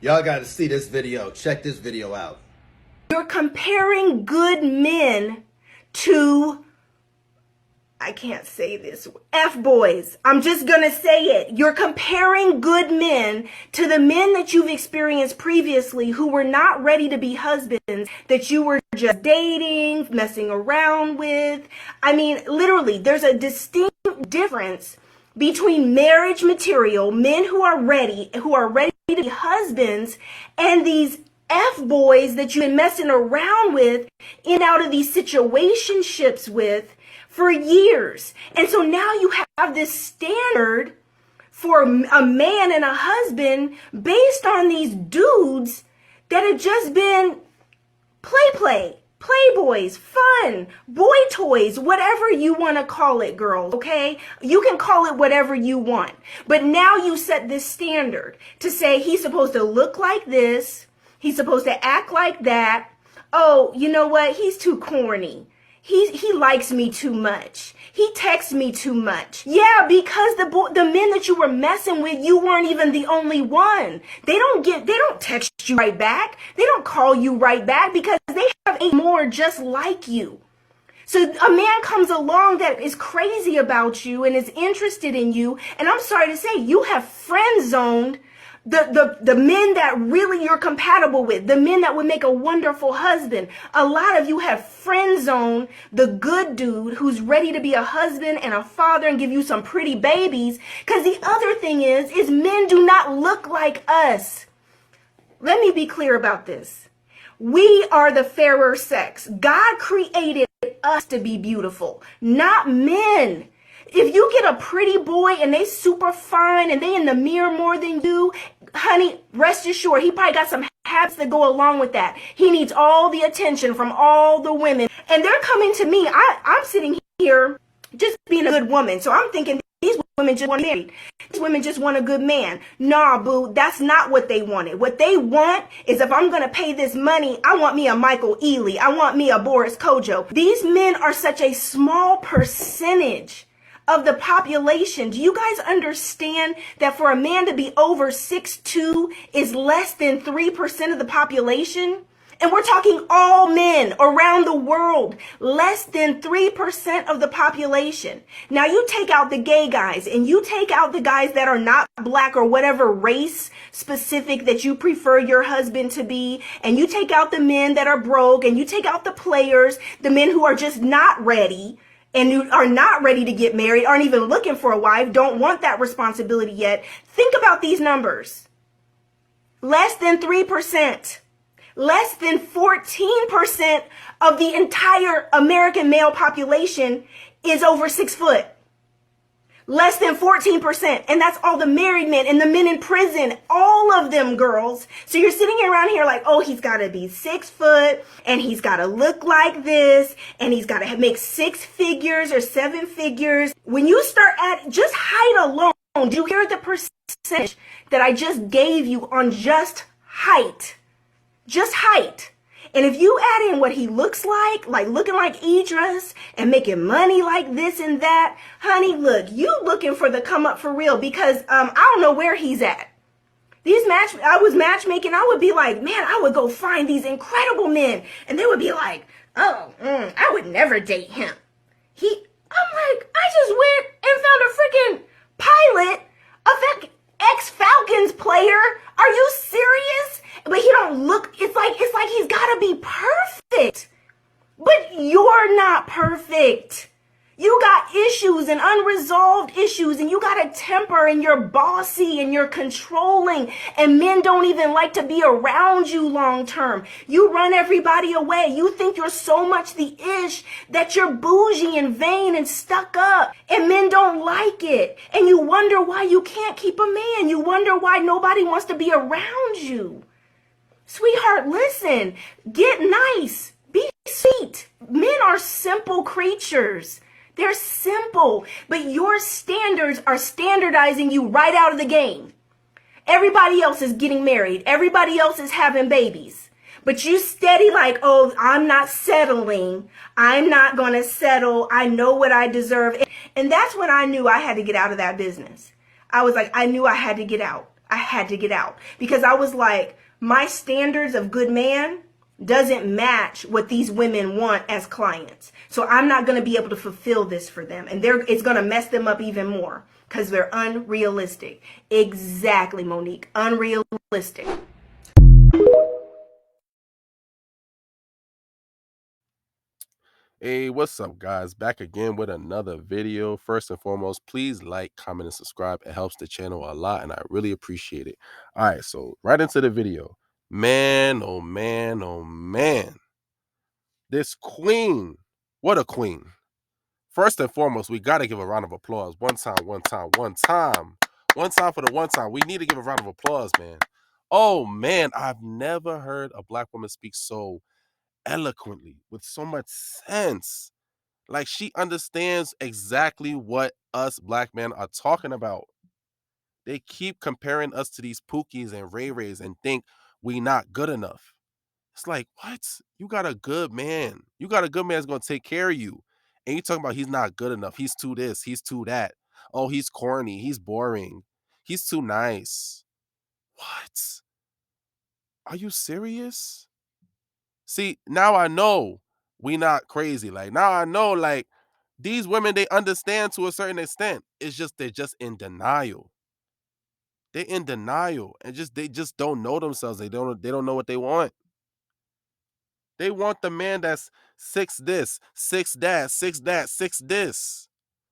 Y'all gotta see this video. Check this video out. You're comparing good men to, I can't say this, F-boys. I'm just gonna say it. You're comparing good men to the men that you've experienced previously who were not ready to be husbands, that you were just dating, messing around with. I mean, literally, there's a distinct difference between marriage material, men who are ready to be husbands, and these F-boys that you've been messing around with in and out of these situationships with for years. And so now you have this standard for a man and a husband based on these dudes that have just been playboys, fun, boy toys, whatever you want to call it, girls, okay? You can call it whatever you want. But now you set this standard to say he's supposed to look like this, he's supposed to act like that. Oh, you know what? He's too corny. He likes me too much. He texts me too much. Yeah, because the men that you were messing with, you weren't even the only one. They don't text you right back. They don't call you right back because they have 8 more just like you. So a man comes along that is crazy about you and is interested in you, and I'm sorry to say, you have friend zoned the men that really you're compatible with, the men that would make a wonderful husband. A lot of you have friend zoned the good dude who's ready to be a husband and a father and give you some pretty babies. Because the other thing is men do not look like us. Let me be clear about this. We are the fairer sex. God created us to be beautiful, not men. If you get a pretty boy and they super fine and they in the mirror more than you, honey, rest assured, he probably got some habits that go along with that. He needs all the attention from all the women. And they're coming to me. I'm sitting here just being a good woman. So I'm thinking these women just want to be married. These women just want a good man. Nah, boo, that's not what they wanted. What they want is, if I'm going to pay this money, I want me a Michael Ealy. I want me a Boris Kojo. These men are such a small percentage of the population. Do you guys understand that for a man to be over 6'2" is less than 3% of the population? And we're talking all men around the world, less than 3% of the population. Now you take out the gay guys and you take out the guys that are not black or whatever race specific that you prefer your husband to be, and you take out the men that are broke, and you take out the players, the men who are just not ready, and you are not ready to get married, aren't even looking for a wife, don't want that responsibility yet. Think about these numbers. Less than 3%. Less than 14% of the entire American male population is over 6 foot. Less than 14%. And that's all the married men and the men in prison. All of them, girls. So you're sitting around here like, oh, he's got to be 6 foot and he's got to look like this and he's got to make 6 figures or 7 figures. When you start at just height alone, do you hear the percentage that I just gave you on just height? Just height. And if you add in what he looks like looking like Idris and making money like this and that, honey, look, you looking for the come up for real, because I don't know where he's at. I was matchmaking, I would be like, man, I would go find these incredible men, and they would be like, oh, I would never date him. I'm like, I just went and found a freaking pilot, a ex-Falcons player. Are you serious? But he don't look, it's like he's gotta be perfect. But you're not perfect. You got issues and unresolved issues, and you got a temper, and you're bossy and you're controlling, and men don't even like to be around you long term. You run everybody away. You think you're so much the ish that you're bougie and vain and stuck up, and men don't like it. And you wonder why you can't keep a man. You wonder why nobody wants to be around you. Sweetheart, listen, get nice, be sweet. Men are simple creatures. They're simple, but your standards are standardizing you right out of the game. Everybody else is getting married. Everybody else is having babies. But you steady like, oh, I'm not settling. I'm not going to settle. I know what I deserve. And that's when I knew I had to get out of that business. I was like, I knew I had to get out. I had to get out because I was like, my standards of good man doesn't match what these women want as clients. So I'm not going to be able to fulfill this for them. And it's going to mess them up even more because they're unrealistic. Exactly, Monique. Unrealistic. Hey, what's up, guys? Back again with another video. First and foremost, please like, comment, and subscribe. It helps the channel a lot, and I really appreciate it. All right, so right into the video. Man, oh man, oh man. This queen, what a queen. First and foremost, we got to give a round of applause. One time, one time, one time. One time for the one time. We need to give a round of applause, man. Oh, man, I've never heard a black woman speak so eloquently, with so much sense. Like, she understands exactly what us black men are talking about. They keep comparing us to these Pookies and Ray Rays and think we not good enough. It's like, what? You got a good man. You got a good man that's going to take care of you. And you talking about he's not good enough. He's too this. He's too that. Oh, he's corny. He's boring. He's too nice. What? Are you serious? See, now I know we not crazy. Like, now I know, like, these women, they understand to a certain extent. It's just they're just in denial. They're in denial and they just don't know themselves. They don't know what they want. They want the man that's six this, six that, six that, six this.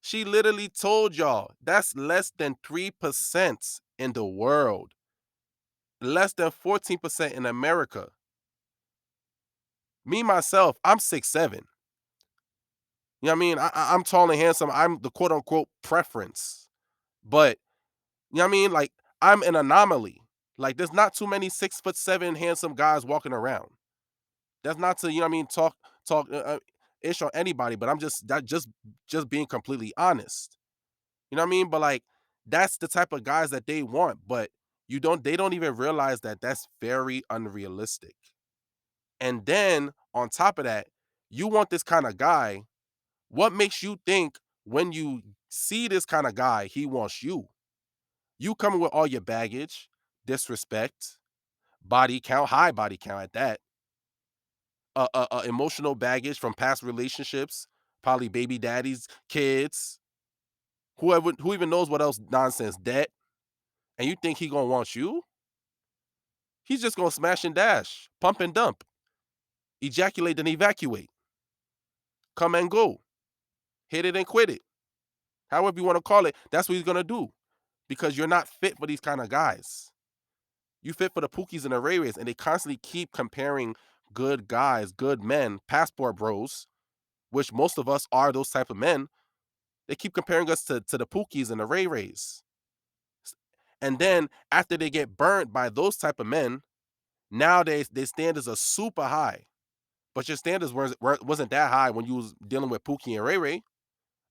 She literally told y'all that's less than 3% in the world. Less than 14% in America. Me, myself, I'm 6'7". You know what I mean? I'm tall and handsome. I'm the quote unquote preference. But you know what I mean? Like, I'm an anomaly. Like, there's not too many 6'7" handsome guys walking around. That's not to, you know what I mean, talk ish on anybody, but I'm just being completely honest. You know what I mean? But like, that's the type of guys that they want, but they don't even realize that that's very unrealistic. And then on top of that, you want this kind of guy. What makes you think when you see this kind of guy, he wants you? You coming with all your baggage, disrespect, body count, high body count at that, emotional baggage from past relationships, probably baby daddies, kids, who even knows what else nonsense, debt, and you think he gonna want you? He's just gonna smash and dash, pump and dump, ejaculate and evacuate, come and go, hit it and quit it. However you want to call it, that's what he's gonna do because you're not fit for these kind of guys. You fit for the Pookies and the Ray Rays, and they constantly keep comparing good guys, good men, passport bros, which most of us are those type of men. They keep comparing us to the Pookies and the Ray Rays. And then after they get burnt by those type of men, now their standards are super high. But your standards wasn't that high when you was dealing with Pookie and Ray Ray.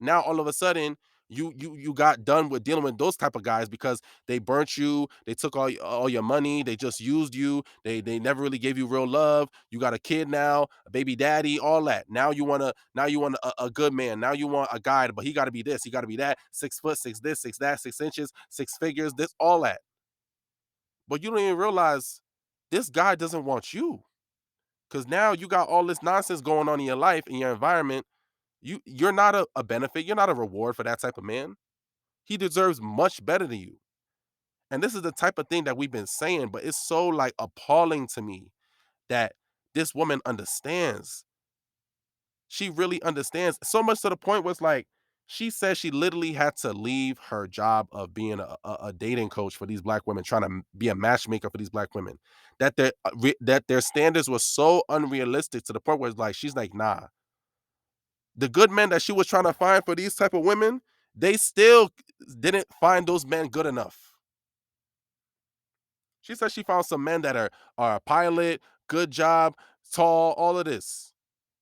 Now all of a sudden you got done with dealing with those type of guys because they burnt you, they took all your money, they just used you, they never really gave you real love. You got a kid now, a baby daddy, all that. Now you want a good man. Now you want a guy, but he got to be this, he got to be that, 6 foot, six this, six that, 6 inches, six figures, this, all that. But you don't even realize this guy doesn't want you because now you got all this nonsense going on in your life, in your environment. You're not a benefit. You're not a reward for that type of man. He deserves much better than you. And this is the type of thing that we've been saying, but it's so like appalling to me that this woman understands. She really understands so much to the point where it's like she says she literally had to leave her job of being a dating coach for these black women, trying to be a matchmaker for these black women, that their standards were so unrealistic to the point where it's like she's like, nah, the good men that she was trying to find for these type of women, they still didn't find those men good enough. She said she found some men that are a pilot, good job, tall, all of this.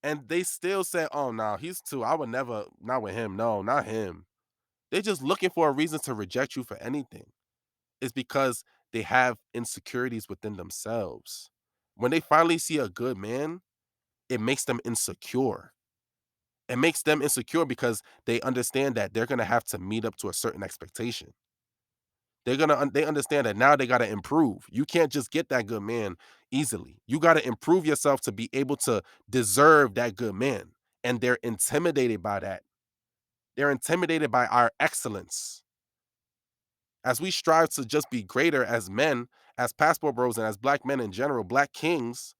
And they still said, oh no, he's too, I would never, not with him. No, not him. They're just looking for a reason to reject you for anything. It's because they have insecurities within themselves. When they finally see a good man, it makes them insecure. It makes them insecure because they understand that they're going to have to meet up to a certain expectation. They understand that now they got to improve. You can't just get that good man easily. You got to improve yourself to be able to deserve that good man. And they're intimidated by that. They're intimidated by our excellence. As we strive to just be greater as men, as passport bros, and as black men in general, black kings,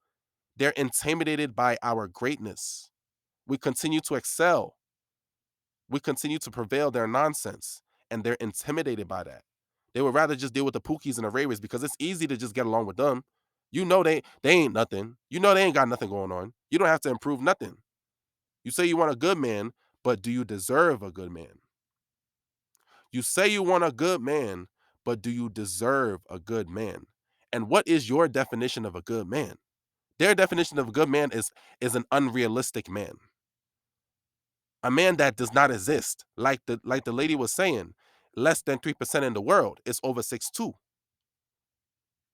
they're intimidated by our greatness. We continue to excel. We continue to prevail their nonsense, and they're intimidated by that. They would rather just deal with the Pookies and the Ravens because it's easy to just get along with them. You know they ain't nothing. You know they ain't got nothing going on. You don't have to improve nothing. You say you want a good man, but do you deserve a good man? You say you want a good man, but do you deserve a good man? And what is your definition of a good man? Their definition of a good man is an unrealistic man. A man that does not exist. Like the lady was saying, less than 3% in the world is over 6'2".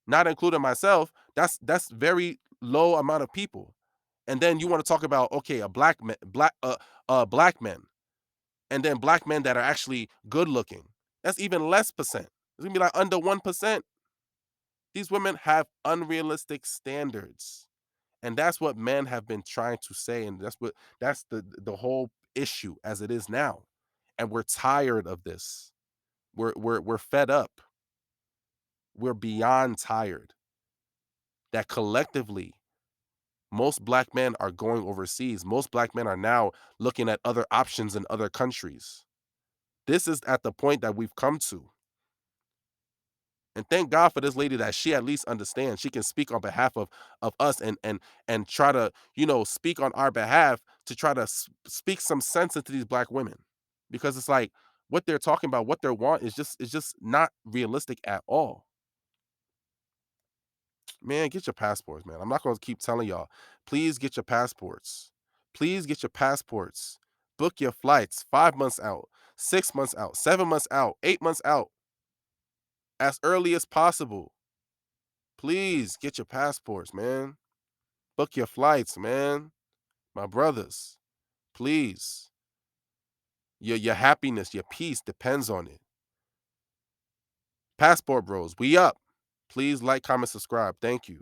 Not including myself, that's very low amount of people. And then you want to talk about, okay, a black men, and then black men that are actually good looking. That's even less percent. It's gonna be like under 1%. These women have unrealistic standards. And that's what men have been trying to say. And that's the whole issue as it is now. And we're tired of this. We're fed up. We're beyond tired. That collectively, most black men are going overseas. Most black men are now looking at other options in other countries. This is at the point that we've come to. And thank God for this lady that she at least understands. She can speak on behalf of us and try to, speak on our behalf to try to speak some sense into these black women. Because it's like what they're talking about, what they want is just not realistic at all. Man, get your passports, man. I'm not going to keep telling y'all. Please get your passports. Please get your passports. Book your flights 5 months out, 6 months out, 7 months out, 8 months out, as early as possible. Please get your passports, man. Book your flights, man. My brothers, please. Your happiness, your peace depends on it. Passport bros, we up. Please like, comment, subscribe. Thank you.